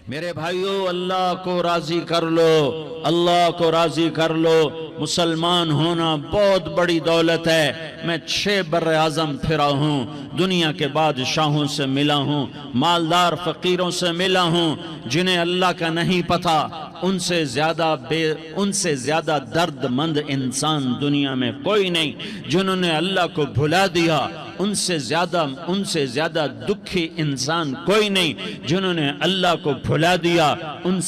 میرے بھائیو، اللہ کو راضی کر لو، اللہ کو راضی کر لو۔ مسلمان ہونا بہت بڑی دولت ہے۔ میں 6 بر اعظم پھرا ہوں، دنیا کے بادشاہوں سے ملا ہوں، مالدار فقیروں سے ملا ہوں، جنہیں اللہ کا نہیں پتا۔ ان سے زیادہ درد مند انسان دنیا میں کوئی نہیں۔ جنہوں نے اللہ کو بھلا دیا، ان سے زیادہ دکھی انسان کوئی نہیں۔ جنہوں نے اللہ کو بھلا دیا، ان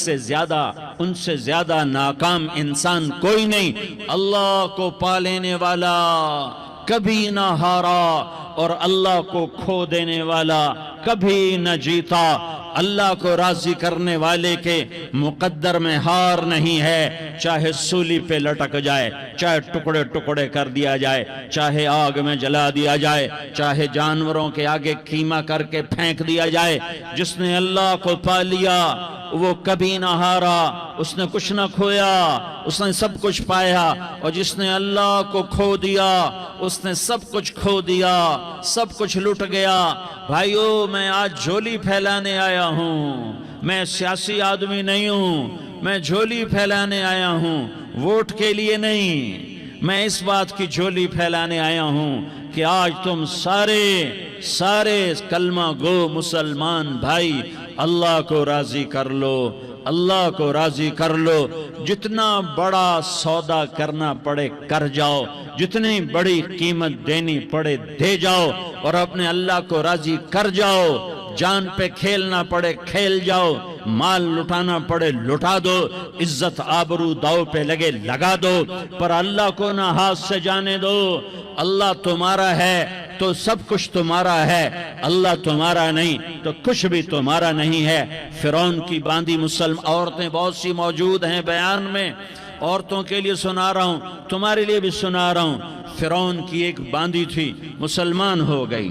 سے زیادہ ناکام انسان کوئی نہیں۔ اللہ کو پا لینے والا کبھی نہ ہارا، اور اللہ کو کھو دینے والا کبھی نہ جیتا۔ اللہ کو راضی کرنے والے کے مقدر میں ہار نہیں ہے، چاہے سولی پہ لٹک جائے، چاہے ٹکڑے ٹکڑے کر دیا جائے، چاہے آگ میں جلا دیا جائے، چاہے جانوروں کے آگے قیمہ کر کے پھینک دیا جائے۔ جس نے اللہ کو پا لیا وہ کبھی نہ ہارا، اس نے کچھ نہ کھویا، اس نے سب کچھ پایا۔ اور جس نے اللہ کو کھو دیا، اس نے سب کچھ کھو دیا، سب کچھ لٹ گیا۔ بھائیو، میں آج جھولی پھیلانے آیا ہوں، میں سیاسی آدمی نہیں ہوں، میں جھولی پھیلانے آیا ہوں، ووٹ کے لیے نہیں۔ میں اس بات کی جھولی پھیلانے آیا ہوں کہ آج تم سارے کلمہ گو مسلمان بھائی اللہ کو راضی کر لو، اللہ کو راضی کر لو۔ جتنا بڑا سودا کرنا پڑے کر جاؤ، جتنی بڑی قیمت دینی پڑے دے جاؤ، اور اپنے اللہ کو راضی کر جاؤ۔ جان پہ کھیلنا پڑے کھیل جاؤ، مال لٹانا پڑے لٹا دو، عزت آبرو داؤ پہ لگے لگا دو، پر اللہ کو نہ ہاتھ سے جانے دو۔ اللہ تمہارا ہے تو سب کچھ تمہارا ہے، اللہ تمہارا نہیں تو کچھ بھی تمہارا نہیں ہے۔ فرعون کی باندھی مسلم عورتیں بہت سی موجود ہیں بیان میں، عورتوں کے لیے سنا رہا ہوں، تمہارے لیے بھی سنا رہا ہوں۔ فرعون کی ایک باندھی تھی، مسلمان ہو گئی۔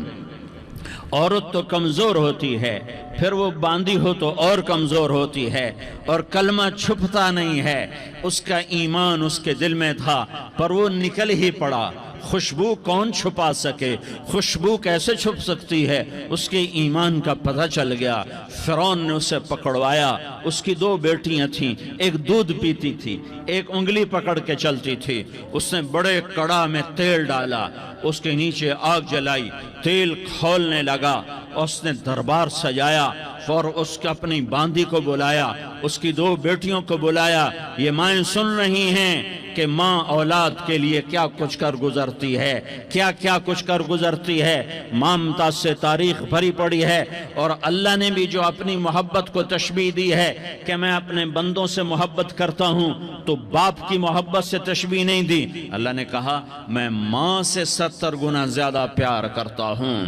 عورت تو کمزور ہوتی ہے، پھر وہ باندھی ہو تو اور کمزور ہوتی ہے، اور کلمہ چھپتا نہیں ہے۔ اس کا ایمان اس کے دل میں تھا، پر وہ نکل ہی پڑا۔ خوشبو کون چھپا سکے؟ خوشبو کیسے چھپ سکتی ہے؟ اس کے ایمان کا پتہ چل گیا۔ فرعون نے اسے پکڑوایا۔ اس کی 2 بیٹیاں تھیں، ایک دودھ پیتی تھی، ایک انگلی پکڑ کے چلتی تھی۔ اس نے بڑے کڑا میں تیل ڈالا، اس کے نیچے آگ جلائی، تیل کھولنے لگا، اس نے دربار سجایا، اور اس کے اپنی باندھی کو بلایا، اس کی 2 بیٹیوں کو بلایا۔ یہ مائیں سن رہی ہیں کہ ماں اولاد کے لیے کیا کچھ کر گزرتی ہے، کیا کچھ کر گزرتی ہے۔ ماں ممتاز سے تاریخ بھری پڑی ہے، اور اللہ نے بھی جو اپنی محبت کو تشبیہ دی ہے کہ میں اپنے بندوں سے محبت کرتا ہوں، تو باپ کی محبت سے تشبیہ نہیں دی۔ اللہ نے کہا میں ماں سے 70 گنا زیادہ پیار کرتا ہوں۔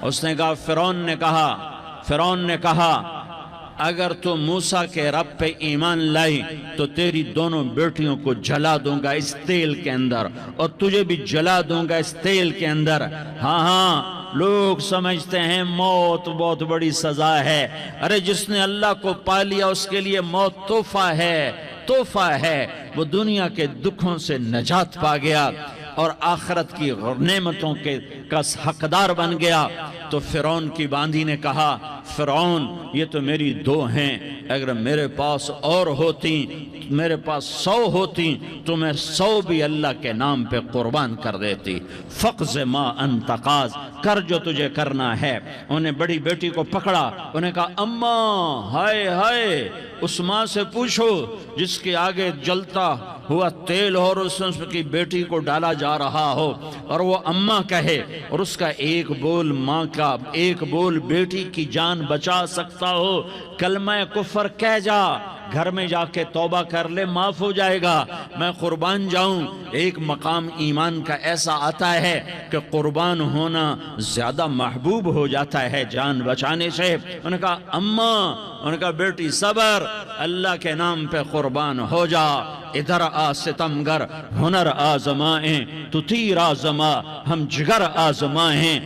اس نے کہا، فرعون نے کہا اگر تو موسیٰ کے رب پہ ایمان لائی تو تیری دونوں بیٹیوں کو جلا دوں گا اس تیل کے اندر، اور تجھے بھی جلا دوں گا اس تیل کے اندر۔ ہاں لوگ سمجھتے ہیں موت بہت بڑی سزا ہے۔ ارے جس نے اللہ کو پا لیا اس کے لیے موت تحفہ ہے۔ وہ دنیا کے دکھوں سے نجات پا گیا اور آخرت کی نعمتوں کا حقدار بن گیا۔ تو فرعون کی باندھی نے کہا، فرعون یہ تو میری 2 ہیں، اگر میرے پاس اور ہوتی، میرے پاس 100 ہوتی تو میں 100 بھی اللہ کے نام پہ قربان کر دیتی۔ فقض ما انت قاض، کر جو تجھے کرنا ہے۔ انہیں بڑی بیٹی کو پکڑا، انہیں کہا اماں ہائے اس ماں سے پوچھو جس کے آگے جلتا ہوا تیل اور اس کی بیٹی کو ڈالا جا رہا ہو، اور وہ اماں کہے، اور اس کا ایک بول ماں کا، ایک بول بیٹی کی جان بچا سکتا ہو۔ کلمہ کفر کہہ جا، گھر میں جا کے توبہ کر لے، معاف ہو جائے گا۔ میں قربان جاؤں۔ ایک مقام ایمان کا ایسا آتا ہے کہ قربان ہونا زیادہ محبوب ہو جاتا ہے جان بچانے سے۔ انہوں نے کہا اماں، انہوں نے کہا بیٹی صبر، اللہ کے نام پہ قربان ہو جا۔ ادھر آ ستمگر، ہنر آزمائیں تو تیر آزما، ہم جگر آزمائیں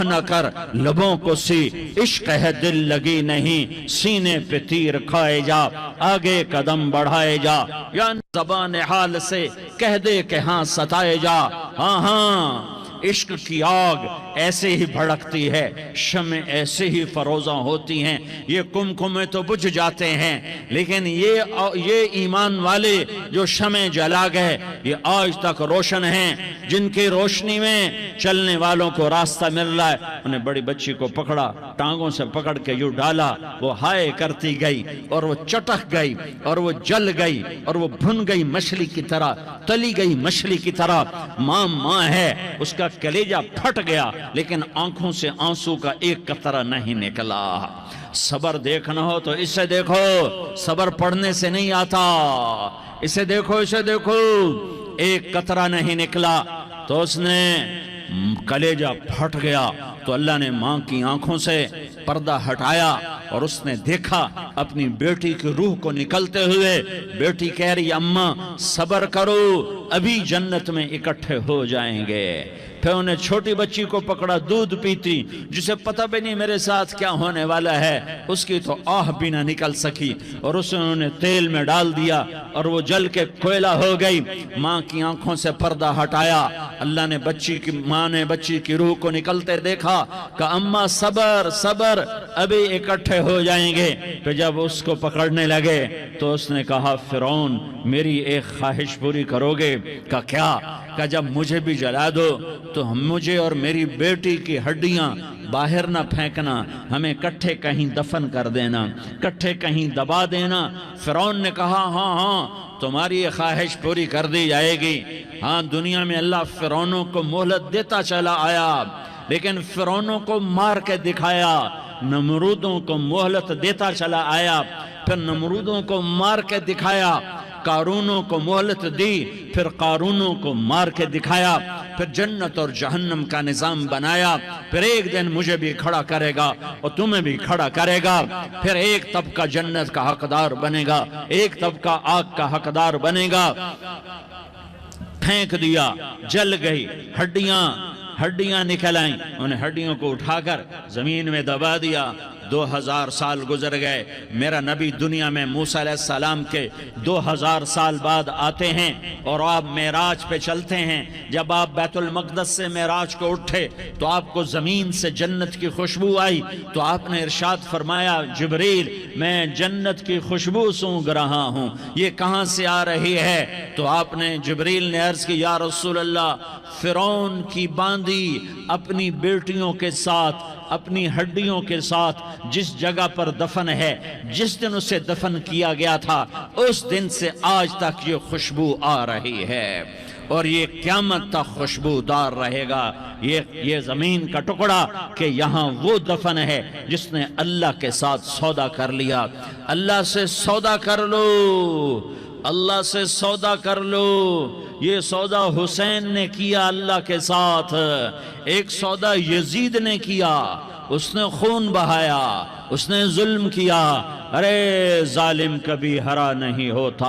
نہ کر لبوں کو سی، عشق ہے دل لگی نہیں، سینے پہ تیر کھائے جا، آگے قدم بڑھائے جا، یا زبان حال سے کہہ دے کہ ہاں ستائے جا۔ ہاں عشق کی آگ ایسے ہی بھڑکتی ہے، شمع ایسے ہی فروزاں ہوتی ہیں، یہ کمکمے تو بجھ جاتے ہیں، لیکن یہ ایمان والے جو شمع جلا گئے یہ آج تک روشن ہیں، جن کی روشنی میں چلنے والوں کو راستہ مل رہا ہے۔ انہیں بڑی بچی کو پکڑا، ٹانگوں سے پکڑ کے یوں ڈالا، وہ ہائے کرتی گئی اور وہ چٹک گئی اور وہ جل گئی اور وہ بھن گئی مچھلی کی طرح، تلی گئی مچھلی کی طرح۔ ماں ماں ہے، اس کا کلیجہ پھٹ گیا لیکن آنکھوں سے آنسو کا ایک قطرہ نہیں نکلا۔ صبر دیکھنا ہو تو اسے دیکھو، صبر پڑھنے سے نہیں آتا، اسے دیکھو، اسے دیکھو۔ ایک قطرہ نہیں نکلا تو اس نے کلیجہ پھٹ گیا، تو اللہ نے ماں کی آنکھوں سے پردہ ہٹایا اور اس نے دیکھا اپنی بیٹی کی روح کو نکلتے ہوئے۔ بیٹی کہہ رہی اماں صبر کرو، ابھی جنت میں اکٹھے ہو جائیں گے۔ پھر انہیں چھوٹی بچی کو پکڑا، دودھ پیتی، جسے پتہ بھی نہیں میرے ساتھ کیا ہونے والا ہے، اس کی تو آہ بھی نہ نکل سکی، اور اسے انہوں نے تیل میں ڈال دیا اور وہ جل کے کوئلہ ہو گئی۔ ماں کی آنکھوں سے پردہ ہٹایا، اللہ نے ماں نے بچی کی روح کو نکلتے دیکھا کہ اماں صبر صبر، ابھی اکٹھے ہو جائیں گے۔ پھر جب اس کو پکڑنے لگے تو اس نے کہا فرعون میری ایک خواہش پوری کرو گے؟ کہ کیا؟ کہ جب مجھے بھی جلا دو تو مجھے اور میری بیٹی کی ہڈیاں باہر نہ پھینکنا، ہمیں کٹھے کہیں دفن کر دینا، کٹھے کہیں دبا دینا۔ فرعون نے کہا ہاں ہاں تمہاری یہ خواہش پوری کر دی جائے گی۔ ہاں دنیا میں اللہ فرعونوں کو مہلت دیتا چلا آیا، لیکن فرعونوں کو مار کے دکھایا، نمرودوں کو مہلت دیتا چلا آیا، پھر نمرودوں کو مار کے دکھایا، قارونوں کو مہلت دی، پھر قارونوں کو مار کے دکھایا، پھر جنت اور جہنم کا نظام بنایا۔ پھر ایک دن مجھے بھی کھڑا کرے گا اور تمہیں بھی کھڑا کرے گا، پھر ایک طبقہ جنت کا حقدار بنے گا، ایک طبقہ آگ کا حقدار بنے گا۔ پھینک دیا، جل گئی، ہڈیاں نکل آئیں، انہیں ہڈیوں کو اٹھا کر زمین میں دبا دیا۔ 2000 سال گزر گئے، میرا نبی دنیا میں موسیٰ علیہ السلام کے 2000 سال بعد آتے ہیں اور آپ معراج پہ چلتے ہیں۔ جب آپ بیت المقدس سے معراج کو اٹھے تو آپ کو زمین سے جنت کی خوشبو آئی، تو آپ نے ارشاد فرمایا جبریل میں جنت کی خوشبو سونگ رہا ہوں، یہ کہاں سے آ رہی ہے؟ تو آپ نے جبریل نے عرض کی یا رسول اللہ فرعون کی باندی اپنی بیٹیوں کے ساتھ، اپنی ہڈیوں کے ساتھ جس جگہ پر دفن ہے، جس دن اسے دفن کیا گیا تھا اس دن سے آج تک یہ خوشبو آ رہی ہے، اور یہ قیامت تک خوشبودار رہے گا۔ یہ زمین کا ٹکڑا کہ یہاں وہ دفن ہے جس نے اللہ کے ساتھ سودا کر لیا۔ اللہ سے سودا کر لو، اللہ سے سودا کر لو۔ یہ سودا حسین نے کیا اللہ کے ساتھ، ایک سودا یزید نے کیا، اس نے خون بہایا، اس نے ظلم کیا۔ ارے ظالم کبھی ہرا نہیں ہوتا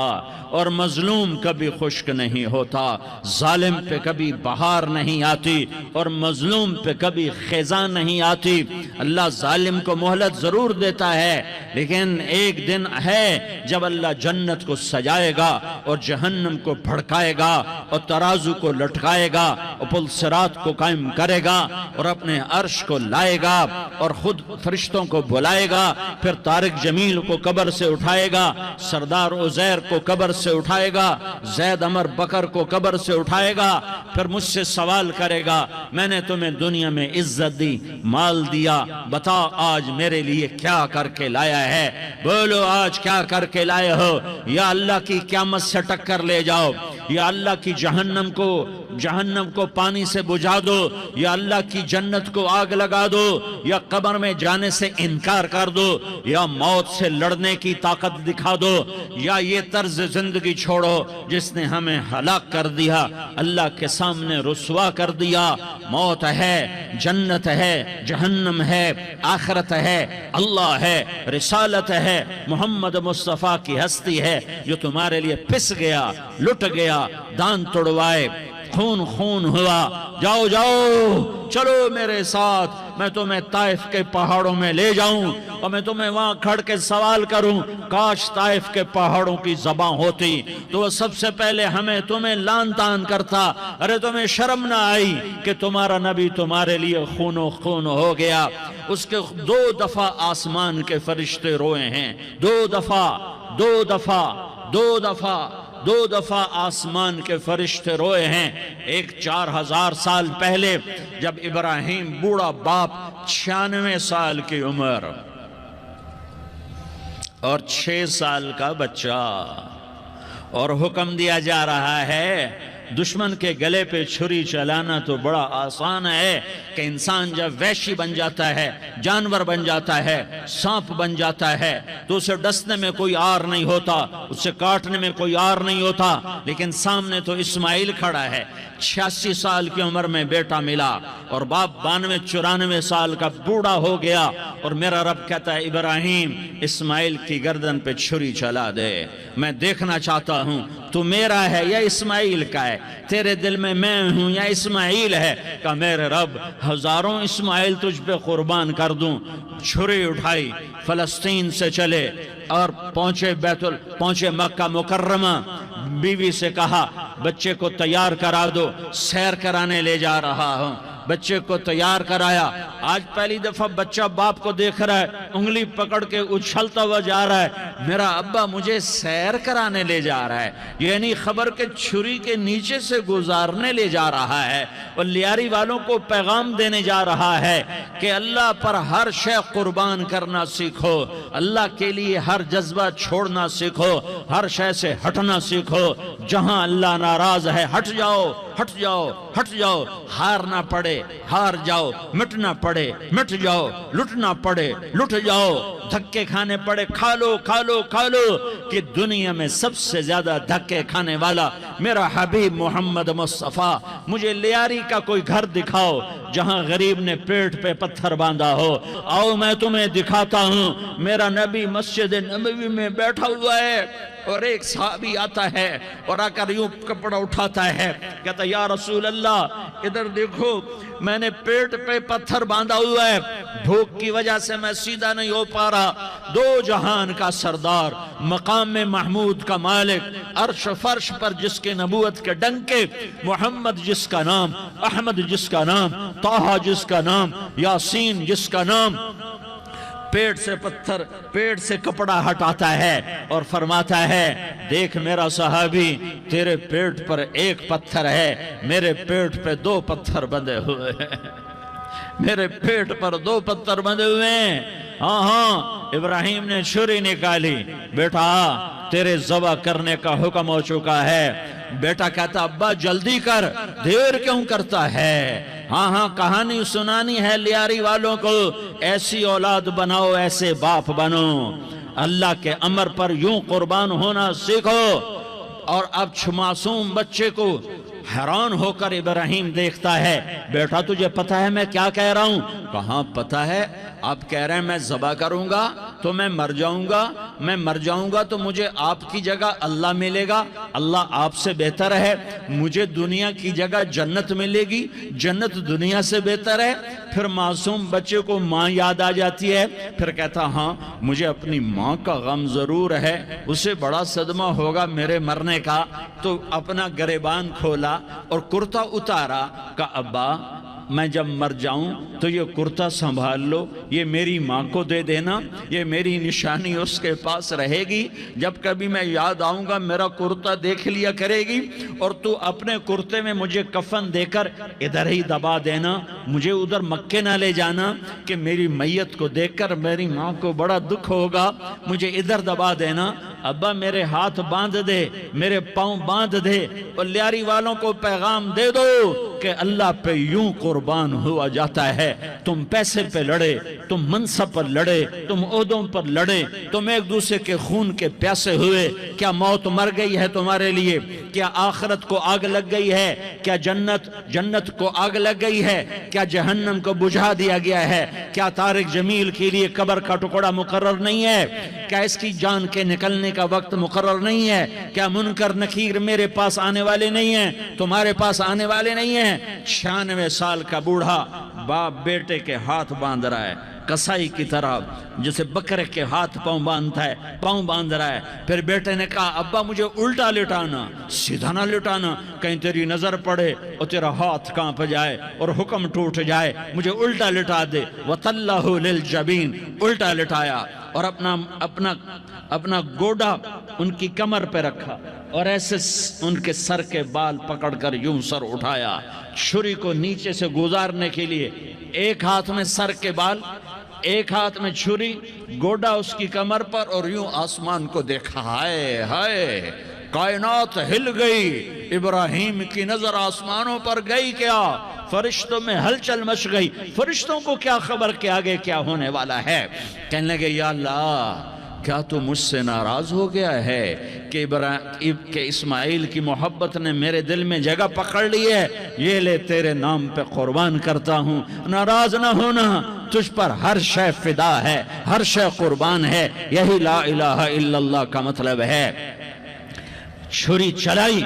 اور مظلوم کبھی خشک نہیں ہوتا، ظالم پہ کبھی بہار نہیں آتی اور مظلوم پہ کبھی خزاں نہیں آتی۔ اللہ ظالم کو مہلت ضرور دیتا ہے، لیکن ایک دن ہے جب اللہ جنت کو سجائے گا اور جہنم کو بھڑکائے گا اور ترازو کو لٹکائے گا اور پل صراط کو قائم کرے گا اور اپنے عرش کو لائے گا اور خود فرشتوں کو بلائے گا، پھر طارق جمیل کو قبر سے اٹھائے گا، سردار عزیر کو قبر سے اٹھائے گا، زید عمر بکر کو قبر سے اٹھائے گا، پھر مجھ سے سوال کرے گا میں نے تمہیں دنیا میں عزت دی، مال دیا، بتا آج میرے لیے کیا کر کے لایا ہے؟ بولو آج کیا کر کے لائے ہو؟ یا اللہ کی قیامت سے ٹکر لے جاؤ، یا اللہ کی جہنم کو پانی سے بجھا دو، یا اللہ کی جنت کو آگ لگا دو، یا قبر میں جانے سے انکار کر دو، یا موت سے لڑنے کی طاقت دکھا دو، یا یہ طرز زندگی چھوڑو جس نے ہمیں ہلاک کر دیا، اللہ کے سامنے رسوا کر دیا۔ موت ہے، جنت ہے، جہنم ہے، آخرت ہے، اللہ ہے، رسالت ہے، محمد مصطفیٰ کی ہستی ہے جو تمہارے لیے پس گیا، لٹ گیا، دان توڑوائے، خون خون ہوا، جاؤ جاؤ چلو میرے ساتھ، میں تمہیں طائف کے پہاڑوں میں لے جاؤں اور میں تمہیں وہاں کھڑ کے سوال کروں، کاش طائف کے پہاڑوں کی زبان ہوتی تو وہ سب سے پہلے ہمیں تمہیں لان تان کرتا، ارے تمہیں شرم نہ آئی کہ تمہارا نبی تمہارے لیے خون و خون ہو گیا۔ اس کے 2 دفعہ آسمان کے فرشتے روئے ہیں، 2 دفعہ آسمان کے فرشتے روئے ہیں۔ ایک 4000 سال پہلے جب ابراہیم بوڑھا باپ 96 سال کی عمر اور 6 سال کا بچہ، اور حکم دیا جا رہا ہے دشمن کے گلے پہ چھری چلانا تو بڑا آسان ہے کہ انسان جب وحشی بن جاتا ہے، جانور بن جاتا ہے، سانپ بن جاتا ہے تو اسے ڈسنے میں کوئی آر نہیں ہوتا، اسے کاٹنے میں کوئی آر نہیں ہوتا، لیکن سامنے تو اسماعیل کھڑا ہے، 86 سال کی عمر میں بیٹا ملا اور باپ 92-94 سال کا بوڑھا ہو گیا، اور میرا رب کہتا ہے ابراہیم اسماعیل کی گردن پہ چھری چلا دے، میں دیکھنا چاہتا ہوں تو میرا ہے یا اسماعیل کا ہے، تیرے دل میں ہوں یا اسماعیل ہے، کہ میرے رب ہزاروں اسماعیل تجھ پہ قربان کر دوں۔ چھری اٹھائی، فلسطین سے چلے اور پہنچے مکہ مکرمہ، بیوی سے کہا بچے کو تیار کرا دو، سیر کرانے لے جا رہا ہوں، بچے کو تیار کرایا۔ آج پہلی دفعہ بچہ باپ کو دیکھ رہا ہے، انگلی پکڑ کے اچھلتا ہوا جا رہا ہے، میرا ابا مجھے سیر کرانے لے جا رہا ہے، یعنی خبر کے چھری کے نیچے سے گزارنے لے جا رہا ہے، اور لیاری والوں کو پیغام دینے جا رہا ہے کہ اللہ پر ہر شے قربان کرنا سیکھو، اللہ کے لیے ہر جذبہ چھوڑنا سیکھو، ہر شے سے ہٹنا سیکھو، جہاں اللہ ناراض ہے ہٹ جاؤ، ہٹ جاؤ، ہٹ جاؤ، ہارنا پڑے ہار جاؤ، مٹنا پڑے مٹ جاؤ، لٹنا پڑے لٹ جاؤ، دھکے کھانے پڑے کھا لو کھا لو کھا لو، کہ دنیا میں سب سے زیادہ دھکے کھانے والا میرا حبیب محمد مصطفیٰ۔ مجھے لیاری کا کوئی گھر دکھاؤ جہاں غریب نے پیٹ پہ پتھر باندھا ہو، آؤ میں تمہیں دکھاتا ہوں، میرا نبی مسجد نبوی میں بیٹھا ہوا ہے اور ایک صحابی آتا ہے اور آ کر یوں کپڑا اٹھاتا ہے، کہتا یا رسول اللہ ادھر دیکھو، میں نے پیٹ پہ پتھر باندھا ہوا ہے، بھوک کی وجہ سے میں سیدھا نہیں ہو پا رہا، 2 جہان کا سردار، مقام محمود کا مالک، عرش فرش پر جس کے نبوت کے ڈنکے، محمد جس کا نام، احمد جس کا نام، طٰہٰ جس کا نام، یاسین جس کا نام، پیٹ سے کپڑا ہٹاتا ہے اور فرماتا ہے دیکھ میرا صحابی، تیرے پیٹ پر 1 پتھر ہے، میرے پیٹ پہ 2 پتھر بندھے ہوئے ہیں، میرے پیٹ پر 2 پتھر بندھے ہوئے ہیں۔ ہاں ابراہیم نے چھری نکالی، بیٹا تیرے ذبح کرنے کا حکم ہو چکا ہے۔ بیٹا کہتا ابا جلدی کر، دیر کیوں کرتا ہے؟ ہاں کہانی سنانی ہے لیاری والوں کو، ایسی اولاد بناؤ، ایسے باپ بنو، اللہ کے امر پر یوں قربان ہونا سیکھو۔ اور اب معصوم بچے کو حیران ہو کر ابراہیم دیکھتا ہے، بیٹا تجھے پتہ ہے میں کیا کہہ رہا ہوں؟ کہاں پتہ ہے، آپ کہہ رہے ہیں میں ذبح کروں گا تو میں مر جاؤں گا، میں مر جاؤں گا تو مجھے آپ کی جگہ اللہ ملے گا، اللہ آپ سے بہتر ہے، مجھے دنیا کی جگہ جنت ملے گی، جنت دنیا سے بہتر ہے۔ پھر معصوم بچے کو ماں یاد آ جاتی ہے، پھر کہتا ہاں مجھے اپنی ماں کا غم ضرور ہے، اسے بڑا صدمہ ہوگا میرے مرنے کا، تو اپنا گریبان کھولا اور کرتا اتارا، کہ ابا میں جب مر جاؤں تو یہ کرتا سنبھال لو، یہ میری ماں کو دے دینا، یہ میری نشانی اس کے پاس رہے گی، جب کبھی میں یاد آؤں گا میرا کرتا دیکھ لیا کرے گی، اور تو اپنے کرتے میں مجھے کفن دے کر ادھر ہی دبا دینا، مجھے ادھر مکے نہ لے جانا کہ میری میت کو دیکھ کر میری ماں کو بڑا دکھ ہوگا، مجھے ادھر دبا دینا۔ ابا میرے ہاتھ باندھ دے، میرے پاؤں باندھ دے، اور لیاری والوں کو پیغام دے دو کہ اللہ پہ یوں قربان ہوا جاتا ہے. تم پیسے پہ لڑے، تم منصب پر لڑے، تم عہدوں پر لڑے، تم ایک دوسرے کے خون کے پیاسے ہوئے. کیا موت مر گئی ہے تمہارے لیے؟ کیا آخرت کو آگ لگ گئی ہے؟ کیا جنت کو آگ لگ گئی ہے؟ کیا جہنم کو بجھا دیا گیا ہے؟ کیا طارق جمیل کے لیے قبر کا ٹکڑا مقرر نہیں ہے؟ کیا اس کی جان کے نکلنے کا وقت مقرر نہیں ہے؟ کیا منکر نکیر میرے پاس آنے والے نہیں ہیں، تمہارے پاس آنے والے نہیں ہیں؟ 96 سال کا بوڑھا باپ بیٹے کے ہاتھ باندھ رہا ہے کسائی کی طرح، جسے بکرے کے ہاتھ پاؤں باندھ رہا ہے. پھر بیٹے نے کہا ابا مجھے الٹا لٹانا، سیدھا نہ لٹانا، کہیں تیری نظر پڑے اور تیرا ہاتھ کانپ جائے اور حکم ٹوٹ جائے، مجھے الٹا لٹا دے. وَطَلَّهُ لِلْجَبِينَ، الٹا لٹایا اور اپنا گوڈا ان کی کمر پہ رکھا اور ایسے ان کے سر کے بال پکڑ کر یوں سر اٹھایا، چھری کو نیچے سے گزارنے کے لیے. ایک ہاتھ میں سر کے بال، ایک ہاتھ میں چھری، گوڈا اس کی کمر پر، اور یوں آسمان کو دیکھا. ہائے ہائے، کائنات ہل گئی. ابراہیم کی نظر آسمانوں پر گئی کیا؟ فرشتوں میں ہلچل مچ گئی. فرشتوں کو کیا خبر کہ آگے کیا ہونے والا ہے؟ کہنے لگے یا اللہ، کیا تو مجھ سے ناراض ہو گیا ہے کہ اسماعیل کی محبت نے میرے دل میں جگہ پکڑ لی ہے؟ یہ لے تیرے نام پہ قربان کرتا ہوں. ناراض نہ ہونا، تجھ پر ہر شے فدا ہے، ہر شے قربان ہے. یہی لا الہ الا اللہ کا مطلب ہے. چھری چلائی،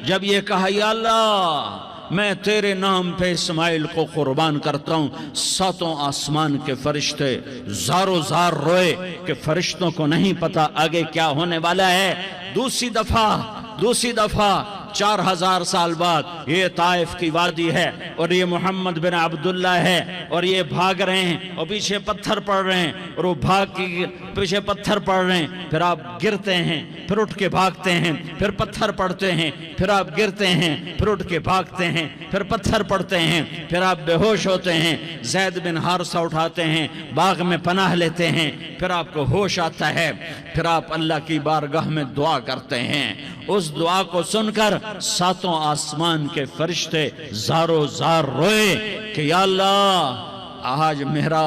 جب یہ کہا یا اللہ میں تیرے نام پہ اسماعیل کو قربان کرتا ہوں، 7 آسمان کے فرشتے زارو زار روئے کہ فرشتوں کو نہیں پتا آگے کیا ہونے والا ہے. دوسری دفعہ 4000 سال بعد یہ طائف کی وادی ہے اور یہ محمد بن عبداللہ ہے اور یہ بھاگ رہے ہیں اور پیچھے پتھر پڑ رہے ہیں اور وہ بھاگ کے پیچھے پتھر پڑ رہے ہیں. پھر آپ گرتے ہیں، پھر اٹھ کے بھاگتے ہیں، پھر پتھر پڑتے ہیں، پھر آپ گرتے ہیں، پھر اٹھ کے بھاگتے ہیں، پھر پتھر پڑتے ہیں، پھر آپ بے ہوش ہوتے ہیں. زید بن حارثہ اٹھاتے ہیں، باغ میں پناہ لیتے ہیں، پھر آپ کو ہوش آتا ہے، پھر آپ اللہ کی بارگاہ میں دعا کرتے ہیں. اس دعا کو سن کر 7 آسمان کے فرشتے زارو زار روئے کہ یا اللہ آج میرا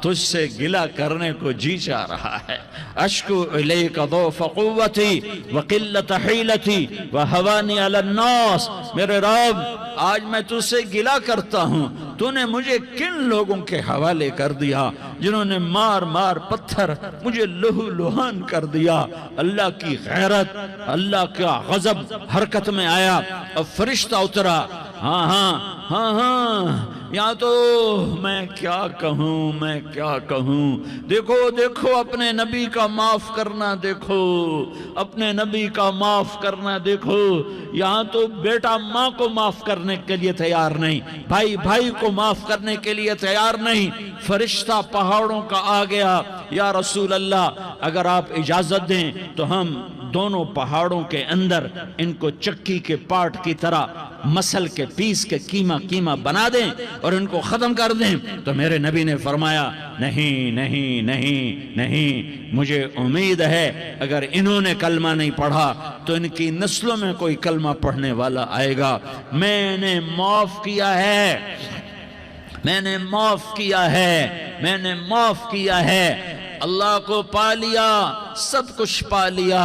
تجھ سے گلہ کرنے کو جی چاہ رہا ہے. اشکو الیک ضعف قوتی وقلت حیلتی وہوانی علی الناس. میرے رب آج میں تجھ سے گلہ کرتا ہوں، تو نے مجھے کن لوگوں کے حوالے کر دیا جنہوں نے مار پتھر مجھے لہو لہان کر دیا. اللہ کی غیرت، اللہ کا غضب حرکت میں آیا. اب فرشتہ اترا. ہاں یہاں تو میں کیا کہوں. دیکھو اپنے نبی کا معاف کرنا، دیکھو اپنے نبی کا معاف کرنا. دیکھو یہاں تو بیٹا ماں کو معاف کرنے کے لیے تیار نہیں، بھائی کو معاف کرنے کے لیے تیار نہیں. فرشتہ پہاڑوں کا آ گیا. یا رسول اللہ اگر آپ اجازت دیں تو ہم دونوں پہاڑوں کے اندر ان کو چکی کے پاٹ کی طرح مسل کے پیس کے کیما بنا دیں اور ان کو ختم کر دیں. تو میرے نبی نے فرمایا نہیں، مجھے امید ہے اگر انہوں نے کلمہ نہیں پڑھا تو ان کی نسلوں میں کوئی کلمہ پڑھنے والا آئے گا. میں نے معاف کیا ہے. اللہ کو پا لیا، سب کچھ پا لیا.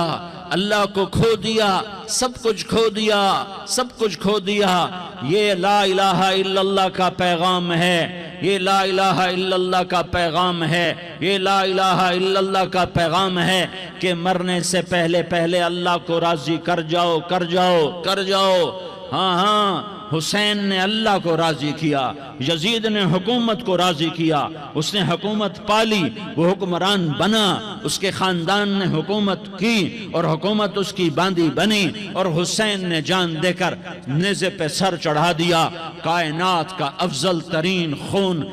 اللہ کو کھو دیا، سب کچھ کھو دیا. یہ لا الہ الا اللہ کا پیغام ہے. یہ لا الہ الا اللہ کا پیغام ہے. یہ لا الہ الا اللہ کا پیغام ہے کہ مرنے سے پہلے اللہ کو راضی کر جاؤ. ہاں حسین نے اللہ کو راضی کیا، یزید نے حکومت کو راضی کیا. اس نے حکومت پالی، وہ حکمران بنا، اس کے خاندان نے حکومت کی اور حکومت اس کی باندھی بنی. اور حسین نے جان دے کر نیزے پہ سر چڑھا دیا. کائنات کا افضل ترین خون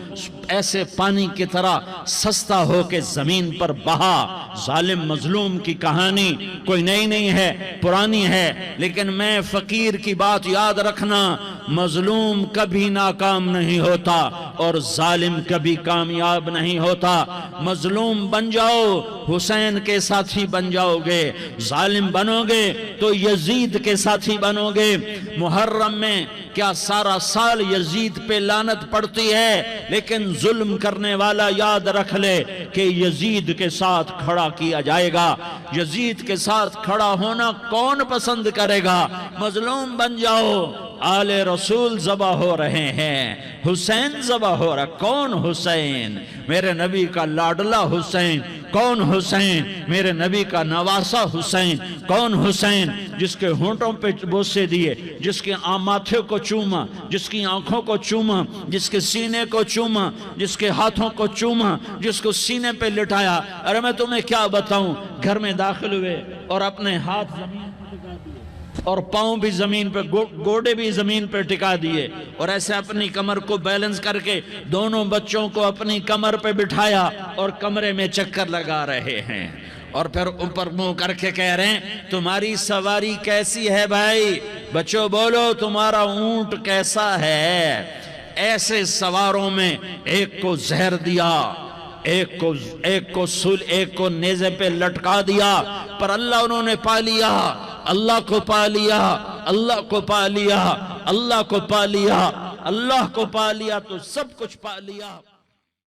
ایسے پانی کی طرح سستا ہو کے زمین پر بہا. ظالم مظلوم کی کہانی کوئی نئی نہیں ہے، پرانی ہے. لیکن میں فقیر کی بات یاد رکھنا، مظلوم کبھی ناکام نہیں ہوتا اور ظالم کبھی کامیاب نہیں ہوتا. مظلوم بن جاؤ حسین کے ساتھی بن جاؤ گے، ظالم بنو گے تو یزید کے ساتھی بنو گے. محرم میں کیا سارا سال یزید پہ لعنت پڑتی ہے؟ لیکن ظلم کرنے والا یاد رکھ لے کہ یزید کے ساتھ کھڑا کیا جائے گا۔ یزید کے ساتھ کھڑا ہونا کون پسند کرے گا؟ مظلوم بن جاؤ، آل رسول ذبح ہو رہے ہیں، حسین ذبح ہو رہا۔ کون حسین؟ میرے نبی کا لاڈلا حسین۔ کون حسین؟ میرے نبی کا نواسا حسین۔ کون حسین؟ جس کے ہونٹوں پہ بوسے دیے، جس کے ماتھے کو چوما، جس کی آنکھوں کو چوما، جس کے سینے کو چوما، جس کے ہاتھوں کو چوما، جس کو سینے پہ لٹایا۔ ارے میں تمہیں کیا بتاؤں، گھر میں داخل ہوئے اور اپنے ہاتھ زمین پہ ٹکا دیے اور پاؤں بھی زمین پہ، گوڑے بھی زمین پہ ٹکا دیے، اور ایسے اپنی کمر کو بیلنس کر کے دونوں بچوں کو اپنی کمر پہ بٹھایا اور کمرے میں چکر لگا رہے ہیں، اور پھر اوپر منہ کر کے کہہ رہے ہیں تمہاری سواری کیسی ہے بھائی؟ بچوں بولو تمہارا اونٹ کیسا ہے؟ ایسے سواروں میں ایک کو زہر دیا، ایک کو نیزے پہ لٹکا دیا، پر اللہ انہوں نے پا لیا، اللہ کو پا لیا، اللہ کو پا لیا، اللہ کو پا لیا، اللہ کو پا لیا تو سب کچھ پا لیا۔